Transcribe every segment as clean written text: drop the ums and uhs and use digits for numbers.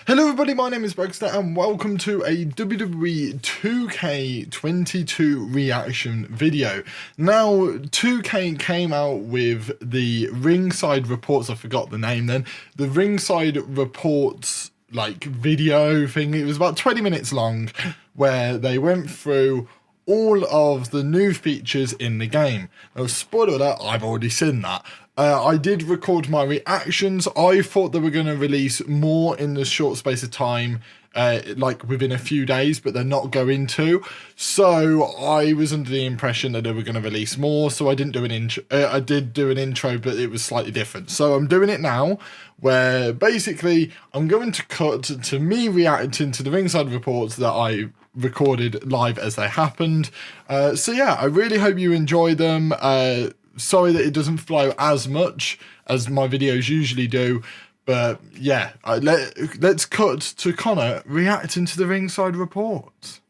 Hello everybody, my name is Bragster and welcome to a WWE 2K22 reaction video. Now, 2K came out with the Ringside Reports, I forgot the name then, the Ringside Reports like video thing. It was about 20 minutes long where they went through all of the new features in the game. Now, spoiler alert, I've already seen that. I did record my reactions. I thought they were going to release more in the short space of time, like within a few days, but they're not going to. So I was under the impression that they were going to release more, so I didn't do an intro. I did do an intro, but it was slightly different. So I'm doing it now, where basically I'm going to cut to me reacting to the Ringside Reports that I recorded live as they happened. So yeah, I really hope you enjoy them. Sorry that it doesn't flow as much as my videos usually do, but yeah, let's cut to Connor reacting to the Ringside Reports.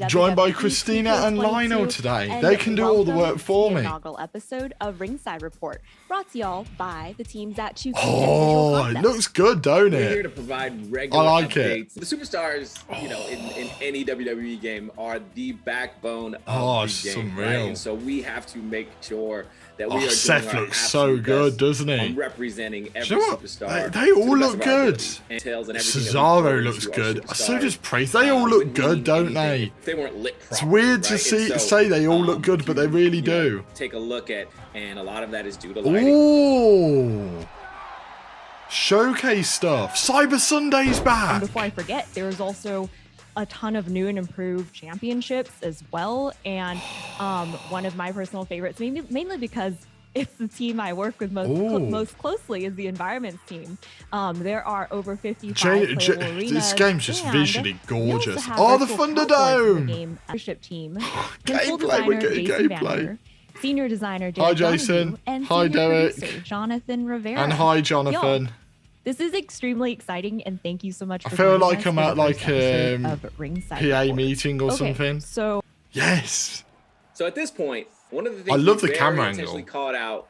Joined by Christina and Lionel today. They can do all the work for me. Inaugural episode of Ringside Report, brought to y'all by the teams at 2K. Oh, it looks good, don't it? We're here to provide regular updates. The superstars, you know, in any WWE game are the backbone of the game, right? And so we have to make sure that we are Seth doing looks so good, doesn't he? on representing every superstar. They all look good. Cesaro looks good. So does Priest. They all look good, don't they? If they weren't lit properly, it's weird to right? say they all look good, but they really do. Take a look at, and a lot of that is due to lighting. Ooh. Showcase stuff. Cyber Sunday's back. And before I forget, there is also a ton of new and improved championships as well. And one of my personal favorites, mainly because it's the team I work with most closely, is the Environments team. There are over 55 playable arenas. This game's just visually gorgeous. Oh, the Thunderdome! Game leadership team. Gameplay, we're getting gameplay. Senior designer Hi Jason. And hi Derek. Jonathan Rivera. And hi Jonathan. Yo, this is extremely exciting, and thank you so much. I feel like I'm at like a PA meeting or something. So yes. So at this point, one of the things I love the we camera intentionally angle. called out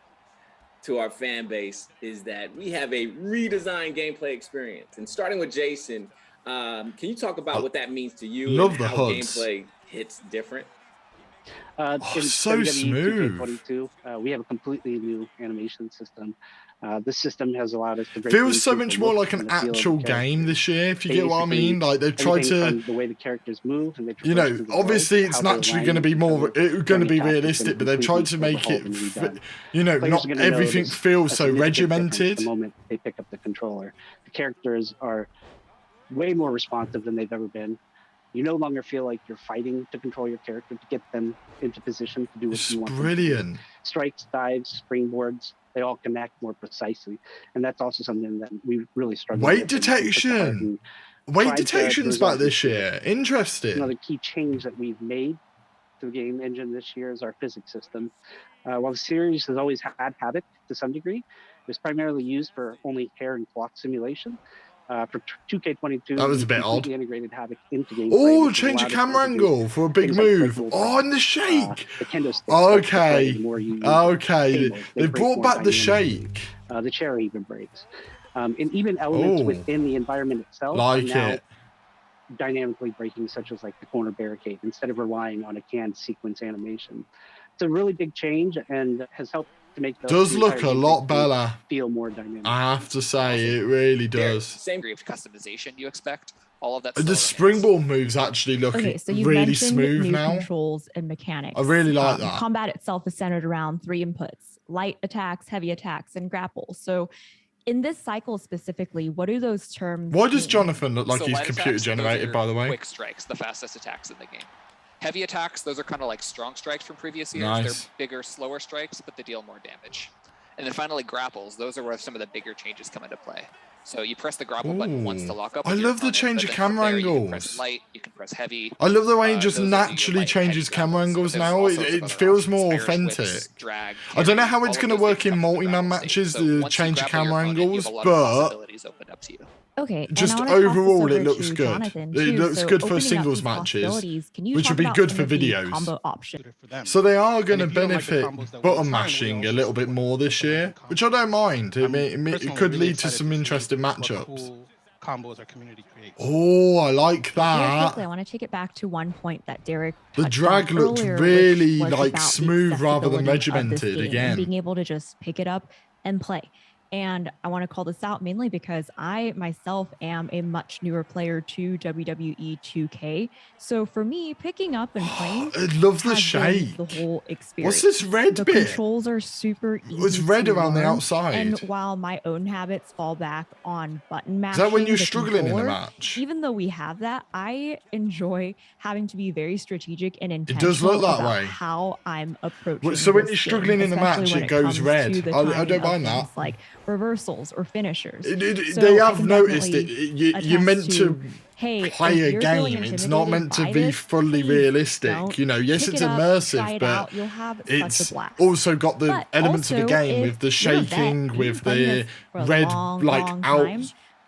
to our fan base is that we have a redesigned gameplay experience. And starting with Jason, can you talk about what that means to you? Love and the how hoods. gameplay hits different? So smooth. 2K22, we have a completely new animation system. This system has allowed us to feels so much more like an actual game this year, if you get what I mean. Like they've tried to, the way the characters move, and you know, obviously it's naturally going to be more, it's going to be realistic, but they've tried to make it, you know, not everything feels so regimented. The moment they pick up the controller, the characters are way more responsive than they've ever been. You no longer feel like you're fighting to control your character, to get them into position to do what you want. Brilliant. Strikes, dives, springboards, they all connect more precisely. And that's also something that we really struggle with. Weight detection. Weight detection's back this year. Interesting. Another key change that we've made to the game engine this year is our physics system. While the series has always had Havoc to some degree, it was primarily used for only hair and cloth simulation. For 2K22, that was a bit odd. Integrated Havoc into gameplay. Oh, change the camera angle for a big move. Oh, and the shake. Okay. Okay. They brought back the shake. The chair even breaks. And even elements within the environment itself like are now it. Dynamically breaking, such as like the corner barricade, instead of relying on a canned sequence animation. It's a really big change and has helped to make the does look a lot better. Feel more dynamic. I have to say, it really does. Same degree of customization you expect. All of that. The springboard moves actually look really smooth new now. Controls and mechanics. I really like that. Combat itself is centered around 3 inputs: light attacks, heavy attacks, and grapples. So in this cycle specifically, what do those terms Why does mean? Jonathan look like he's computer generated, by the way? Quick strikes, the fastest attacks in the game. Heavy attacks, those are kind of like strong strikes from previous years. Nice. They're bigger, slower strikes, but they deal more damage. And then finally, grapples. Those are where some of the bigger changes come into play. So you press the grapple button once to lock up. I love the change of camera angles. You can press light, you can press heavy. I love the way he just naturally changes camera angles now. It feels more authentic. I don't know how it's going to work in multi-man matches, the change of camera angles, but Okay, just overall it looks good. It looks good for singles matches, which would be good for videos. So they are going to benefit button mashing a little bit more this year, which I don't mind. It could lead to some interesting matchups. combos our community creates. Oh, I like Very that. quickly, I want to take it back to one point that Derek The touched drag on looked earlier, really which was like about the smooth rather than accessibility of this regimented game again. and being able to just pick it up and play. And I want to call this out mainly because I myself am a much newer player to WWE 2K. So for me, picking up and playing, I love the has shape. been the whole experience. What's this red the bit? Controls are super easy. It's red to around the learn, outside. And while my own habits fall back on button mashing, Is that when you're the struggling in a controller, match? even though we have that, I enjoy having to be very strategic and It intentional does look that about way. how I'm approaching. So when this you're struggling game, in a match, especially when it goes comes red. to the I timing don't of mind that. things like reversals or finishers. So They I have can noticed it. definitely You're meant attest to hey, play if a you're feeling game. It's not intimidated meant to by be this, fully please realistic. don't. You know, yes, Pick it's it up, immersive, try it but out. You'll have such a it's blast. also got the But elements of the also, game if with the you're a vet, shaking, you've with been playing the this for a red long, like long out. time,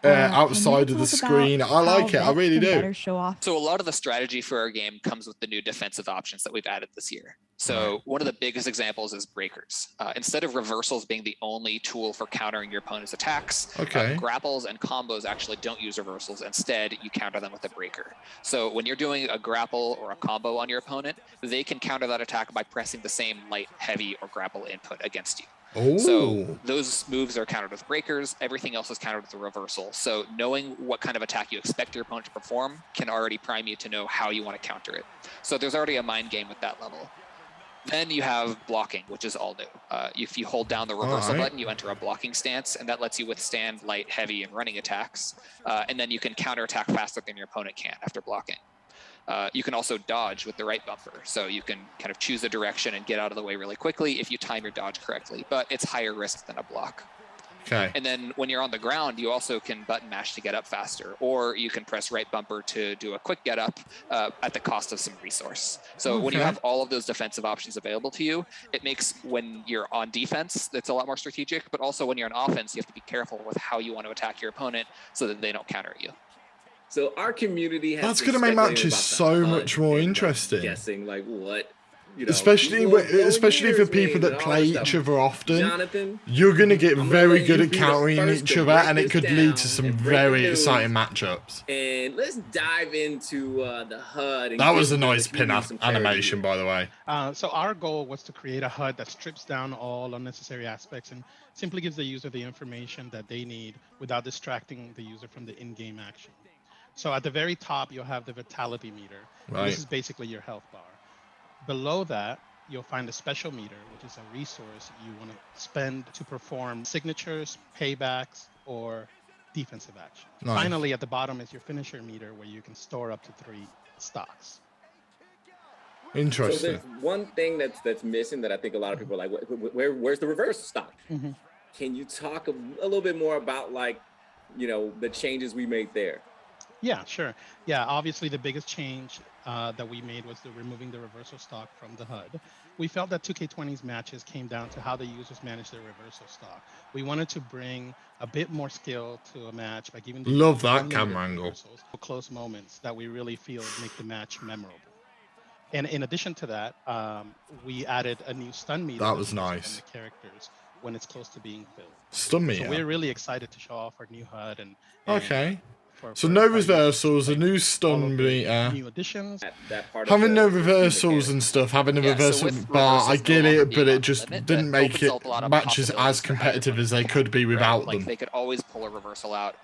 Outside can of the you talk screen. about I like how it. I vets really can do. better show off. So a lot of the strategy for our game comes with the new defensive options that we've added this year. So one of the biggest examples is breakers. Instead of reversals being the only tool for countering your opponent's attacks, grapples and combos actually don't use reversals. Instead, you counter them with a breaker. So when you're doing a grapple or a combo on your opponent, they can counter that attack by pressing the same light, heavy, or grapple input against you. So those moves are countered with breakers. Everything else is countered with a reversal. So knowing what kind of attack you expect your opponent to perform can already prime you to know how you want to counter it. So there's already a mind game with that level. Then you have blocking, which is all new. If you hold down the reversal button, you enter a blocking stance, and that lets you withstand light, heavy, and running attacks. And then you can counterattack faster than your opponent can after blocking. You can also dodge with the right bumper. So you can kind of choose a direction and get out of the way really quickly if you time your dodge correctly, but it's higher risk than a block. And then when you're on the ground, you also can button mash to get up faster, or you can press right bumper to do a quick get up at the cost of some resource. So when you have all of those defensive options available to you, it makes when you're on defense, it's a lot more strategic, but also when you're on offense, you have to be careful with how you want to attack your opponent so that they don't counter you. So our community has that's going to make matches so much more interesting. Guessing like what, you know, especially for people that play each other often. Jonathan, you're going to get very good at countering each other, and it could lead to some very exciting matchups. And let's dive into the HUD. And that was a nice pin animation, by the way. So our goal was to create a HUD that strips down all unnecessary aspects and simply gives the user the information that they need without distracting the user from the in-game action. So at the very top, you'll have the vitality meter. This is basically your health bar. Below that, you'll find a special meter, which is a resource you want to spend to perform signatures, paybacks, or defensive action. Finally, at the bottom is your finisher meter, where you can store up to 3 stocks. Interesting. So there's one thing that's missing that I think a lot of people are like, where's the reverse stock? Can you talk a little bit more about, like, you know, the changes we made there? Yeah, sure. Yeah, obviously the biggest change that we made was removing the reversal stock from the HUD. We felt that 2K20's matches came down to how the users manage their reversal stock. We wanted to bring a bit more skill to a match by giving that camera angle, close moments that we really feel make the match memorable. And in addition to that, we added a new stun meter. That was nice. The characters when it's close to being filled. Stun meter. So we're really excited to show off our new HUD and so no reversals, a new stun meter. New additions. Having no reversals and stuff, having a reversal bar, I get it, but it just didn't make it matches as competitive as they could be without them. Like they could always pull a reversal out,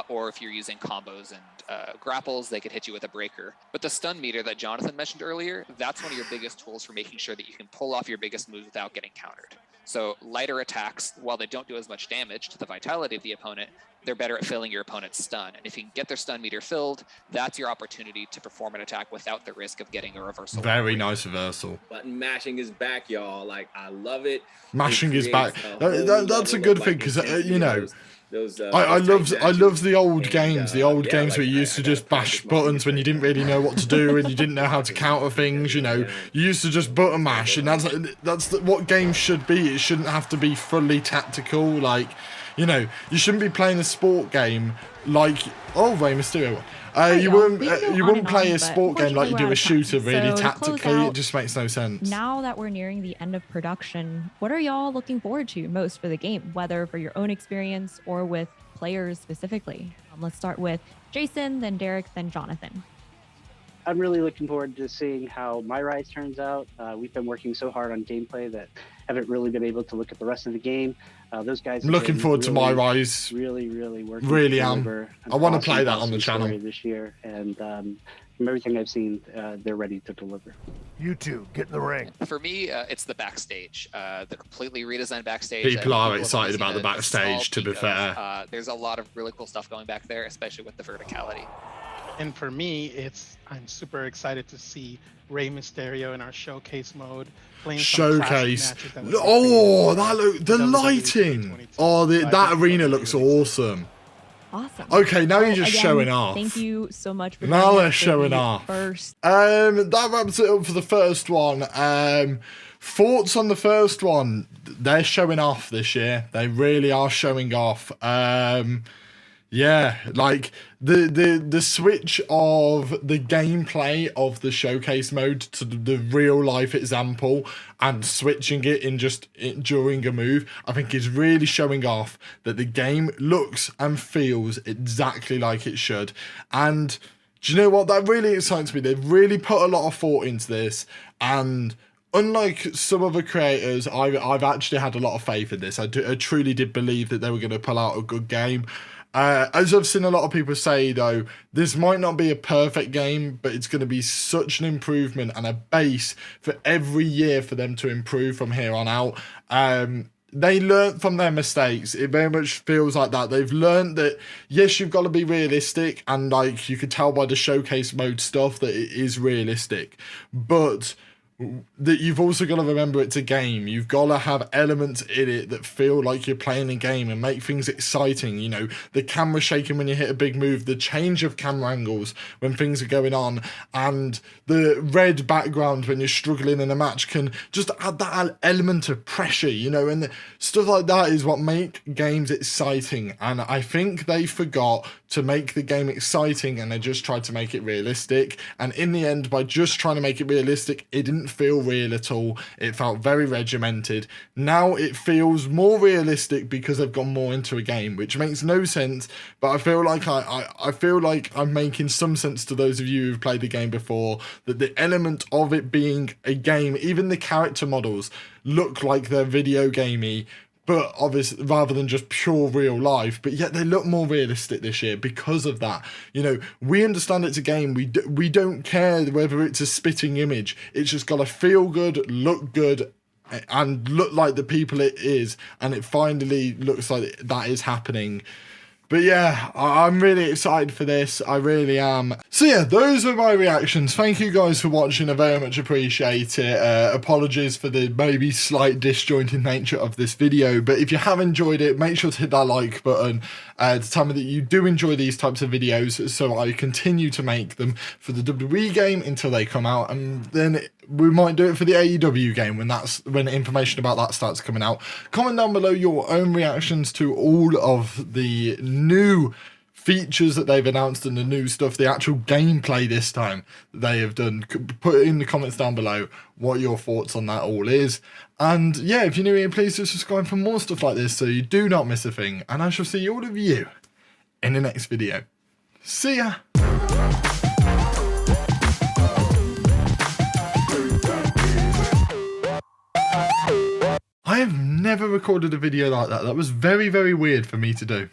or if you're using combos and grapples, they could hit you with a breaker. But the stun meter that Jonathan mentioned earlier, that's one of your biggest tools for making sure that you can pull off your biggest moves without getting countered. So lighter attacks, while they don't do as much damage to the vitality of the opponent, they're better at filling your opponent's stun. And if you can get their stun meter filled, that's your opportunity to perform an attack without the risk of getting a reversal. Very nice reversal. Button mashing is back, y'all. Like, I love it. Mashing is back. That's a good thing, because, you know, I love the old games. The old games where you used to just bash buttons when you didn't really know what to do and you didn't know how to counter things. You know, you used to just button mash, and that's what games should be. It shouldn't have to be fully tactical. Like, you know, you shouldn't be playing a sport game like Rey Mysterio. You wouldn't play a sport game like you do a shooter really tactically. It just makes no sense. Now that we're nearing the end of production, what are y'all looking forward to most for the game, whether for your own experience or with players specifically? Let's start with Jason, then Derek, then Jonathan. I'm really looking forward to seeing how My Rise turns out. We've been working so hard on gameplay that haven't really been able to look at the rest of the game. Those guys. I'm looking forward to My Rise. Really working. Really am. I want to play that on the channel this year, and from everything I've seen, they're ready to deliver. You two, get in the ring. For me, it's the backstage, the completely redesigned backstage. People are excited about the backstage, to be fair. There's a lot of really cool stuff going back there, especially with the verticality. And for me, I'm super excited to see Rey Mysterio in our showcase mode. Showcase. Oh, the lighting. Oh, that arena looks awesome. Awesome. Okay, now you're just showing off. Thank you so much for now they're showing off. First. That wraps it up for the first one. Thoughts on the first one? They're showing off this year. They really are showing off. Yeah, like the switch of the gameplay of the showcase mode to the real life example and switching it during a move, I think is really showing off that the game looks and feels exactly like it should. And do you know what? That really excites me. They've really put a lot of thought into this, and unlike some other creators, I've actually had a lot of faith in this. I truly did believe that they were going to pull out a good game. As I've seen a lot of people say, though, this might not be a perfect game, but it's going to be such an improvement and a base for every year for them to improve from here on out. They learnt from their mistakes. It very much feels like that. They've learned that, yes, you've got to be realistic, and like you could tell by the showcase mode stuff that it is realistic, but that you've also got to remember it's a game. You've got to have elements in it that feel like you're playing a game and make things exciting. You know, the camera shaking when you hit a big move, the change of camera angles when things are going on, and the red background when you're struggling in a match can just add that element of pressure, you know, and stuff like that is what make games exciting. And I think they forgot to make the game exciting, and they just tried to make it realistic. And in the end, by just trying to make it realistic, it didn't feel real at all. It felt very regimented. Now it feels more realistic because they've gone more into a game, which makes no sense, but I feel like I feel like I'm making some sense to those of you who've played the game before, that the element of it being a game, even the character models look like they're video gamey, but obviously rather than just pure real life, but yet they look more realistic this year because of that. You know, we understand it's a game. We don't care whether it's a spitting image. It's just got to feel good, look good, and look like the people it is. And it finally looks like that is happening. But yeah, I'm really excited for this. I really am. So yeah, those are my reactions. Thank you guys for watching. I very much appreciate it. Apologies for the maybe slight disjointed nature of this video. But if you have enjoyed it, make sure to hit that like button to tell me that you do enjoy these types of videos, so I continue to make them for the WWE game until they come out. And then we might do it for the AEW game when information about that starts coming out. Comment down below your own reactions to all of the new features that they've announced and the new stuff, the actual gameplay this time that they have done. Put in the comments down below what your thoughts on that all is. And yeah, if you're new here, please do subscribe for more stuff like this so you do not miss a thing. And I shall see all of you in the next video. See ya! I have never recorded a video like that. That was very, very weird for me to do.